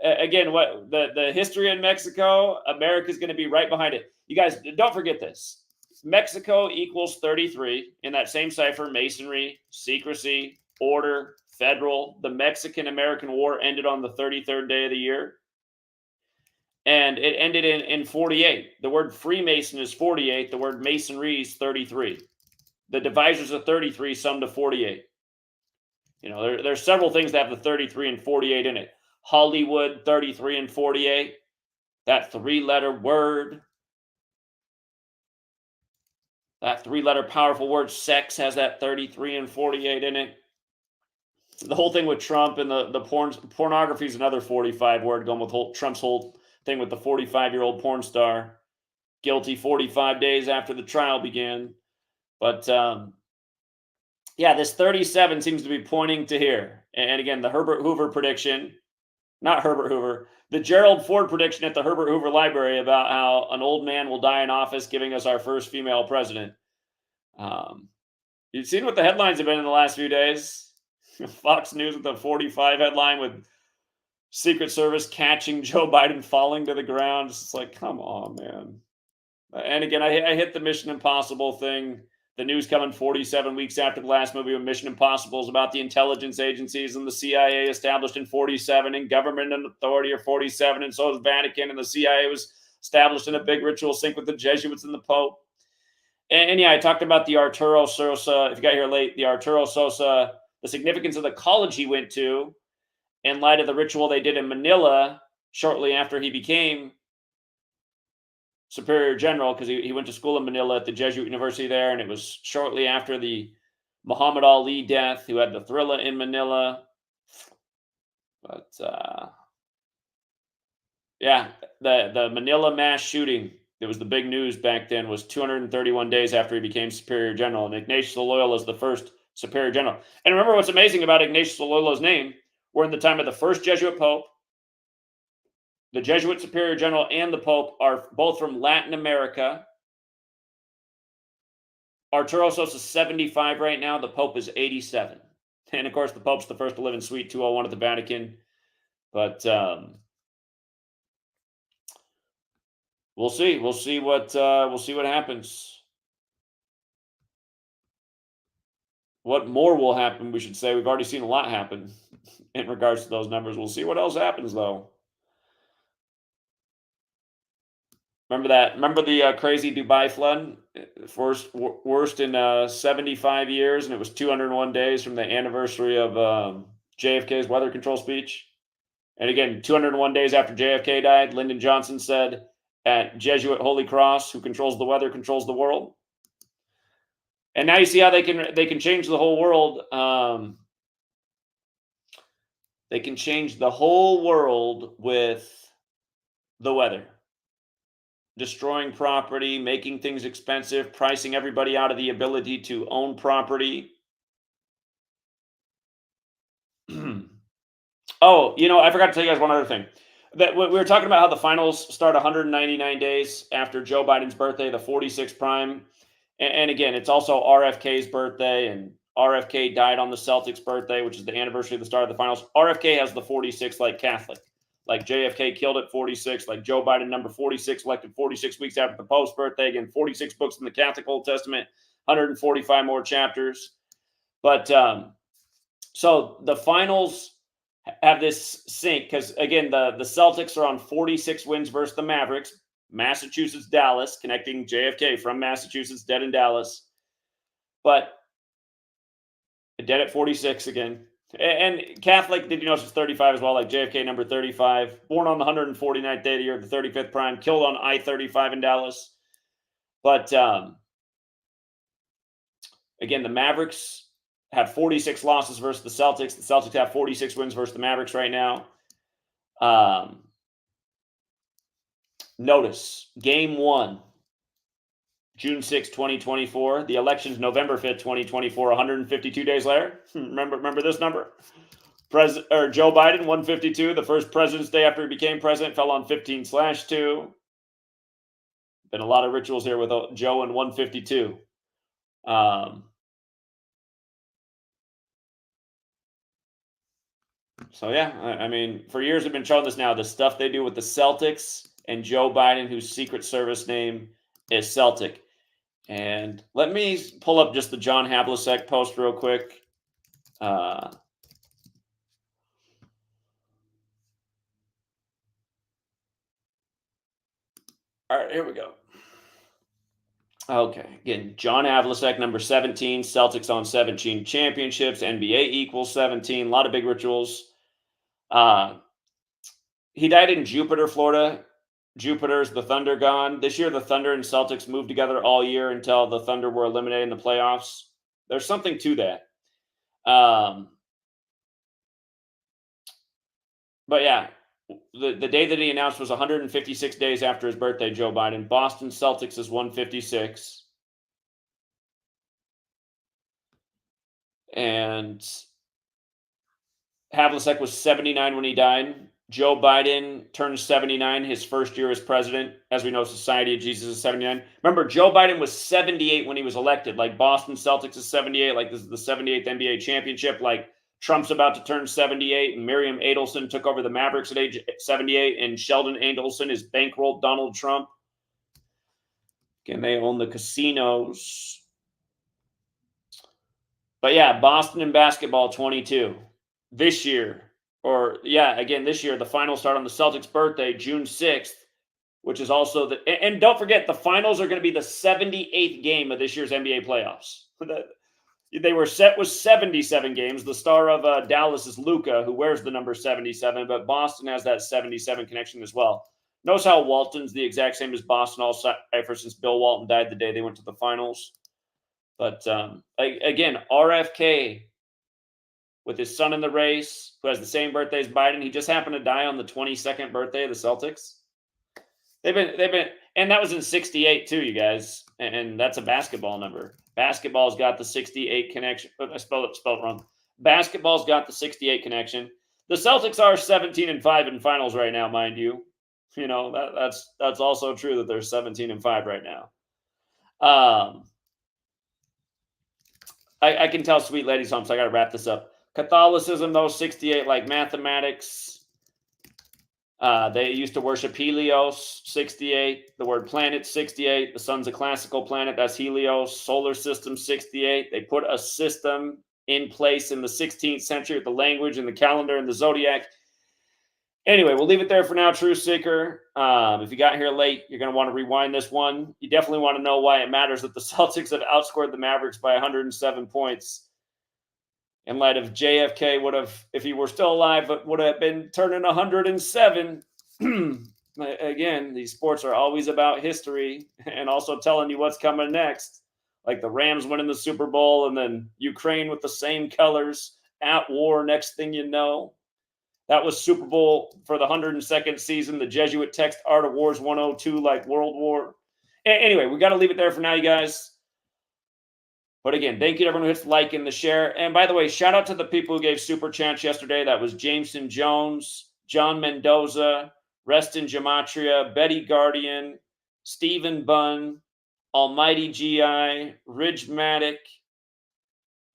again, what the history in Mexico, America's going to be right behind it. You guys, don't forget this. Mexico equals 33 in that same cipher: masonry, secrecy, order, federal. The Mexican-American War ended on the 33rd day of the year, and it ended in 48. The word Freemason is 48. The word masonry is 33. The divisors of 33 sum to 48. You know, there's several things that have the 33 and 48 in it. Hollywood, 33 and 48. That three-letter word. That three-letter powerful word, sex, has that 33 and 48 in it. The whole thing with Trump and the pornography is another 45 word, going with Trump's whole thing with the 45-year-old porn star. Guilty 45 days after the trial began. But, yeah, this 37 seems to be pointing to here. And again, the Herbert Hoover prediction, not Herbert Hoover, the Gerald Ford prediction at the Herbert Hoover Library about how an old man will die in office, giving us our first female president. You've seen what the headlines have been in the last few days. Fox News with the 45 headline with Secret Service catching Joe Biden falling to the ground. It's like, come on, man. And again, I hit the Mission Impossible thing. The news coming 47 weeks after the last movie with Mission Impossible is about the intelligence agencies, and the CIA established in 47, and government and authority are 47, and so is Vatican, and the CIA was established in a big ritual sync with the Jesuits and the Pope. And yeah, I talked about the Arturo Sosa, if you got here late, the Arturo Sosa, the significance of the college he went to in light of the ritual they did in Manila shortly after he became Superior General, because he went to school in Manila at the Jesuit University there, and it was shortly after the Muhammad Ali death, who had the Thrilla in Manila. But, yeah, the Manila mass shooting, that was the big news back then, was 231 days after he became Superior General, and Ignatius Loyola is the first Superior General. And remember what's amazing about Ignatius Loyola's name? We're in the time of the first Jesuit Pope. The Jesuit Superior General and the Pope are both from Latin America. Arturo Sosa is 75 right now. The Pope is 87. And of course, the Pope's the first to live in Suite 201 at the Vatican. But we'll see. We'll see what happens. What more will happen, we should say. We've already seen a lot happen in regards to those numbers. We'll see what else happens, though. Remember the crazy Dubai flood? Worst in 75 years, and it was 201 days from the anniversary of JFK's weather control speech. And again, 201 days after JFK died, Lyndon Johnson said at Jesuit Holy Cross, who controls the weather, controls the world. And now you see how they can change the whole world. They can change the whole world with the weather. Destroying property, making things expensive, pricing everybody out of the ability to own property. Oh, I forgot to tell you guys one other thing. That we were talking about how the finals start 199 days after Joe Biden's birthday, the 46th prime. And again, it's also RFK's birthday, and RFK died on the Celtics' birthday, which is the anniversary of the start of the finals. RFK has the 46 like Catholic. Like JFK killed at 46, like Joe Biden, number 46, elected 46 weeks after the Pope's birthday. Again, 46 books in the Catholic Old Testament, 145 more chapters. But so the finals have this sync because, again, the Celtics are on 46 wins versus the Mavericks. Massachusetts, Dallas, connecting JFK from Massachusetts, dead in Dallas. But dead at 46 again. And Catholic, did you know she's 35 as well, like JFK, number 35. Born on the 149th day of the year, the 35th prime. Killed on I-35 in Dallas. But, again, the Mavericks have 46 losses versus the Celtics. The Celtics have 46 wins versus the Mavericks right now. Notice, Game 1, June 6, 2024. The election's November 5th, 2024, 152 days later. Remember this number? Joe Biden, 152. The first President's Day after he became president fell on 15/2. Been a lot of rituals here with Joe and 152. So yeah, I mean, for years we've been showing this now. The stuff they do with the Celtics and Joe Biden, whose Secret Service name is Celtic. And let me pull up just the John Havlicek post real quick. All right, here we go. Okay, again, John Havlicek, number 17, Celtics on 17 championships, NBA equals 17, a lot of big rituals. He died in Jupiter, Florida. Jupiter's the Thunder gone. This year, the Thunder and Celtics moved together all year until the Thunder were eliminated in the playoffs. There's something to that. But yeah, the day that he announced was 156 days after his birthday, Joe Biden. Boston Celtics is 156. And Havlicek was 79 when he died. Joe Biden turned 79 his first year as president. As we know, Society of Jesus is 79. Remember, Joe Biden was 78 when he was elected. Like Boston Celtics is 78. Like this is the 78th NBA championship. Like Trump's about to turn 78, and Miriam Adelson took over the Mavericks at age 78, and Sheldon Adelson is bankrolled Donald Trump. Again, they own the casinos. But yeah, Boston in basketball 22 this year. Or yeah, again this year the finals start on the Celtics' birthday, June 6th, which is also the and don't forget the finals are going to be the 78th game of this year's NBA playoffs. They were set with 77 games. The star of Dallas is Luka, who wears the number 77, but Boston has that 77 connection as well. Notice how Walton's the exact same as Boston all ever since Bill Walton died the day they went to the finals. But again, RFK with his son in the race, who has the same birthday as Biden. He just happened to die on the 22nd birthday of the Celtics. They've been, and that was in 68 too, you guys. And that's a basketball number. Basketball's got the 68 connection. I spelled it wrong. Basketball's got the 68 connection. The Celtics are 17-5 in finals right now, mind you. You know, that's also true that they're 17-5 right now. I can tell Sweet Lady something, so I got to wrap this up. Catholicism, though, 68, like mathematics. They used to worship Helios, 68. The word planet, 68. The sun's a classical planet. That's Helios. Solar system, 68. They put a system in place in the 16th century with the language and the calendar and the zodiac. Anyway, we'll leave it there for now, True Seeker. If you got here late, you're going to want to rewind this one. You definitely want to know why it matters that the Celtics have outscored the Mavericks by 107 points. In light of JFK would have, if he were still alive, would have been turning 107. Again, these sports are always about history and also telling you what's coming next. Like the Rams winning the Super Bowl and then Ukraine with the same colors at war. Next thing you know, that was Super Bowl for the 102nd season. The Jesuit text Art of Wars 102, like World War. Anyway, we got to leave it there for now, you guys. But again, thank you to everyone who hits the like and the share. And by the way, shout out to the people who gave super chats yesterday. That was Jameson Jones, John Mendoza, Reston Gematria, Betty Guardian, Stephen Bunn, Almighty GI, Ridge Matic.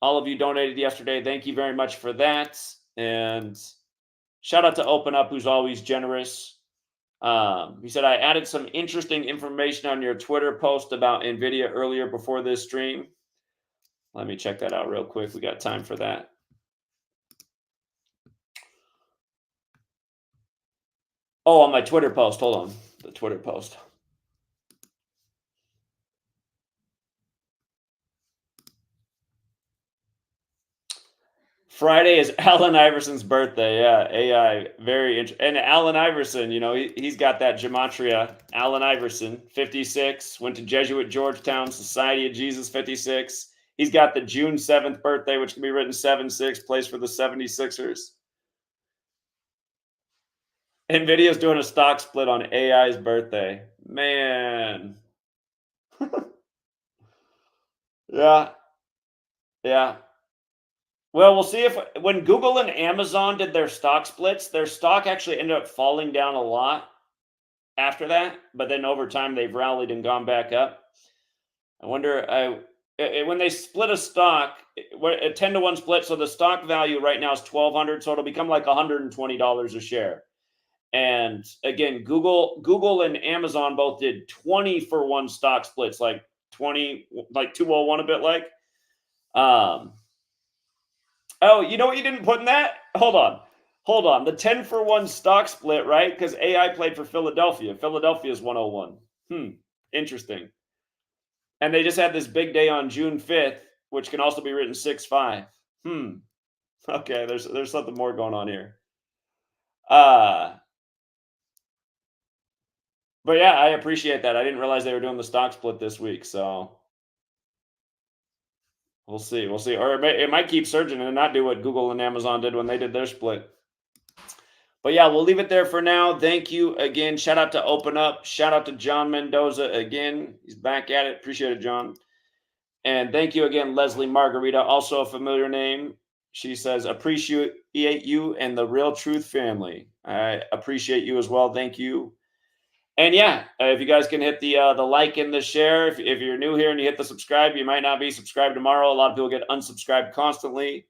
All of you donated yesterday. Thank you very much for that. And shout out to Open Up, who's always generous. He said, I added some interesting information on your Twitter post about Nvidia earlier before this stream. Let me check that out real quick. We got time for that. Oh, on my Twitter post. Hold on. The Twitter post. Friday is Allen Iverson's birthday. Yeah, AI. Very interesting. And Allen Iverson, you know, he's got that gematria. Allen Iverson, 56. Went to Jesuit Georgetown, Society of Jesus, 56. He's got the June 7th birthday, which can be written 7-6, plays for the 76ers. NVIDIA's doing a stock split on AI's birthday. Man. Yeah. Yeah. Well, we'll see if when Google and Amazon did their stock splits, their stock actually ended up falling down a lot after that. But then over time, they've rallied and gone back up. I wonder, when they split a stock, a 10-to-1 split, so the stock value right now is $1,200, so it'll become like $120 a share. And again, Google and Amazon both did 20-for-1 stock splits, like 201 a bit like. Oh, you know what you didn't put in that? Hold on. The 10-for-1 stock split, right? Because AI played for Philadelphia. Philadelphia is 101. Interesting. And they just had this big day on June 5th, which can also be written 6-5. Okay, there's something more going on here. But yeah, I appreciate that. I didn't realize they were doing the stock split this week, so we'll see. Or it might keep surging and not do what Google and Amazon did when they did their split. But yeah, we'll leave it there for now. Thank you again. Shout out to Open Up. Shout out to John Mendoza again. He's back at it. Appreciate it, John. And thank you again, Leslie Margarita, also a familiar name. She says, appreciate you and the Real Truth family. I appreciate you as well. Thank you. And yeah, if you guys can hit the like and the share. If you're new here and you hit the subscribe, you might not be subscribed tomorrow. A lot of people get unsubscribed constantly.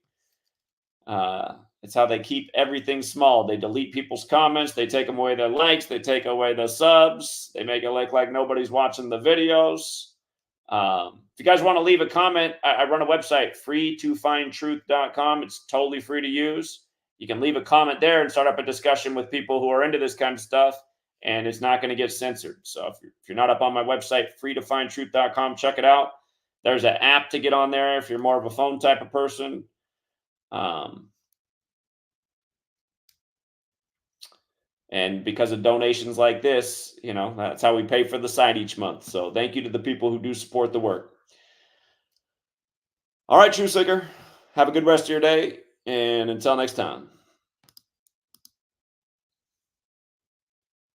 It's how they keep everything small. They delete people's comments. They take away their likes. They take away the subs. They make it look like nobody's watching the videos. If you guys want to leave a comment, I run a website, freetofindtruth.com. It's totally free to use. You can leave a comment there and start up a discussion with people who are into this kind of stuff, and it's not going to get censored. So if you're not up on my website, freetofindtruth.com, check it out. There's an app to get on there if you're more of a phone type of person. And because of donations like this, that's how we pay for the site each month. So thank you to the people who do support the work. All right, Truth Seeker, have a good rest of your day. And until next time.